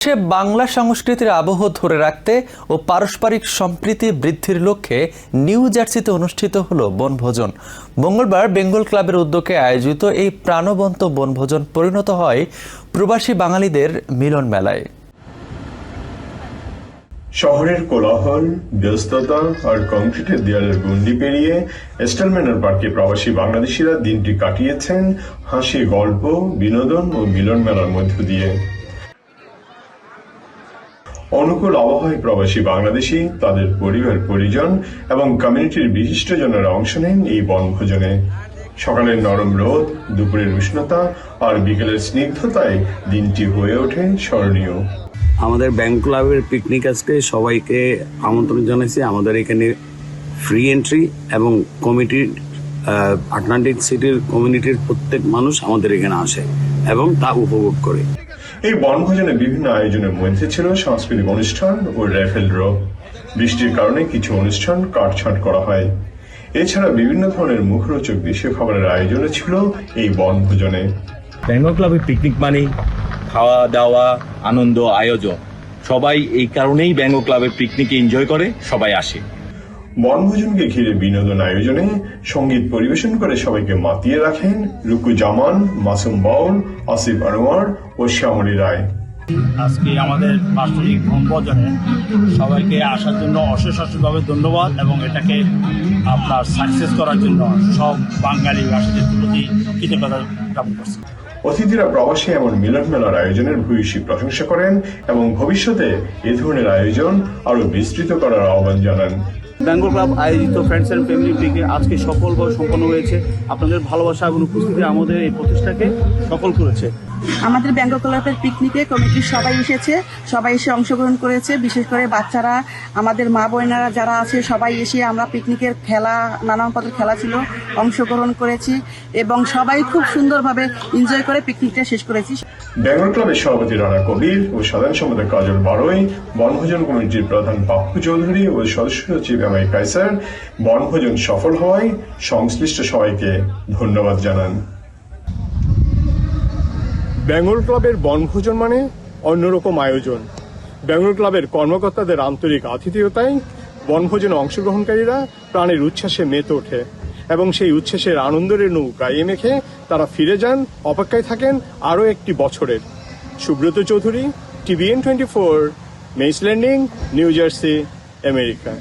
সে বাংলা সংস্কৃতির আবহ ধরে রাখতে ও পারস্পরিক সম্প্রীতি বৃদ্ধির লক্ষ্যে নিউ জার্সিতে অনুষ্ঠিত হলো বনভোজন। মঙ্গলবার বেঙ্গল ক্লাবের উদ্যোগে আয়োজিত এই প্রাণবন্ত বনভোজন পরিণত হয় প্রবাসী বাঙালিদের মিলন মেলায়। শহরের কোলাহল, ব্যস্ততা আর কংক্রিটের দেয়ালের গণ্ডি পেরিয়ে স্টালম্যানর পার্কে প্রবাসী বাংলাদেশিরা দিনটি কাটিয়েছেন হাসি, গল্প, বিনোদন ও মিলন মেলার মধ্য দিয়ে। অনুকূল আবহাওয়ায় প্রবাসী বাংলাদেশি, তাদের পরিবার পরিজন এবং কমিউনিটির বিশিষ্টজনেরা অংশ নেন এই বনভোজনে। সকালের নরম রোদ, দুপুরের উষ্ণতা আর বিকেলের স্নিগ্ধতায় দিনটি হয়ে ওঠে স্মরণীয়। আমাদের ব্যাংক ক্লাবের পিকনিক আজকে সবাইকে আমন্ত্রণ জানাইছি। আমাদের এখানে ফ্রি এন্ট্রি এবং কমিটির আটলান্টিক সিটির কমিউনিটির প্রত্যেক মানুষ আমাদের এখানে আসে এবং তা উপভোগ করে। এই বনভোজনে বিভিন্ন আয়োজনের মধ্যে ছিল সাংস্কৃতিক অনুষ্ঠান ও র্যাফেল ড্র। বৃষ্টির কারণে কিছু অনুষ্ঠান কাটছাঁট করা হয়। এছাড়া বিভিন্ন ধরনের মুখরোচক দেশীয় খাবারের আয়োজনও ছিল এই বনভোজনে। বেঙ্গল ক্লাবের পিকনিক মানে খাওয়া দাওয়া, আনন্দ, আয়োজন। সবাই এই কারণেই বেঙ্গল ক্লাবের পিকনিকে এনজয় করে, সবাই আসে। বনভোজনকে ঘিরে বিনোদন আয়োজনে সঙ্গীত পরিবেশন করে সবাইকে মাতিয়ে রাখেন রুকু জামান, মাসুম বাউল, আসিফ আনোয়ার ও শ্যামলী রায়। আজকে আমাদের বার্ষিক বনভোজনে সবাইকে আসার জন্য অশেষভাবে ধন্যবাদ এবং এটাকে আপনার সাকসেস করার জন্য সব বাঙালি ভাষীদের প্রতি কৃতজ্ঞতা জ্ঞাপন করছি। অতিথিরা প্রবাসী এমন মিলন মেলার আয়োজনের ভূয়সী প্রশংসা করেন এবং ভবিষ্যতে এ ধরনের আয়োজন আরো বিস্তৃত করার আহ্বান জানান। বেঙ্গল ক্লাব আয়োজিত ফ্রেন্ডস অ্যান্ড ফ্যামিলি পিকনিক আজকে সফলভাবে সম্পন্ন হয়েছে। আপনাদের ভালোবাসা এবং উপস্থিতি আমাদের এই প্রচেষ্টাকে সফল করেছে। আমাদের বেঙ্গল ক্লাবের পিকনিকে কমিটির সবাই এসেছে, সবাই এসে অংশগ্রহণ করেছে। বিশেষ করে বাচ্চারা, আমাদের মা বোনেরা যারা আছে সবাই এসে আমরা পিকনিকের খেলা, নানান পদের খেলা ছিল, অংশগ্রহণ করেছি এবং সবাই খুব সুন্দরভাবে এনজয় করে পিকনিকটা শেষ করেছি। বেঙ্গল ক্লাবের সভাপতি রানা কবির ও সাধারণ সম্পাদক কাজল বারোই, বনভোজন কমিটির প্রধান পাপ্পু চৌধুরী ও সদস্য সচিব এমআই কাইসার বনভোজন সফল হওয়ায় সংশ্লিষ্ট সবাইকে ধন্যবাদ জানান। বেঙ্গল ক্লাবের বনভোজন মানে অন্যরকম আয়োজন। বেঙ্গল ক্লাবের কর্মকর্তাদের আন্তরিক আতিথেয়তায় বনভোজনে অংশগ্রহণকারীরা প্রাণের উচ্ছ্বাসে মেতে ওঠে এবং সেই উচ্ছ্বাসের আনন্দের গায়ে মেখে তারা ফিরে যান, অপেক্ষায় থাকেন আরও একটি বছরের। Subrata Chowdhury, TVN24, Mays Landing, New Jersey, America.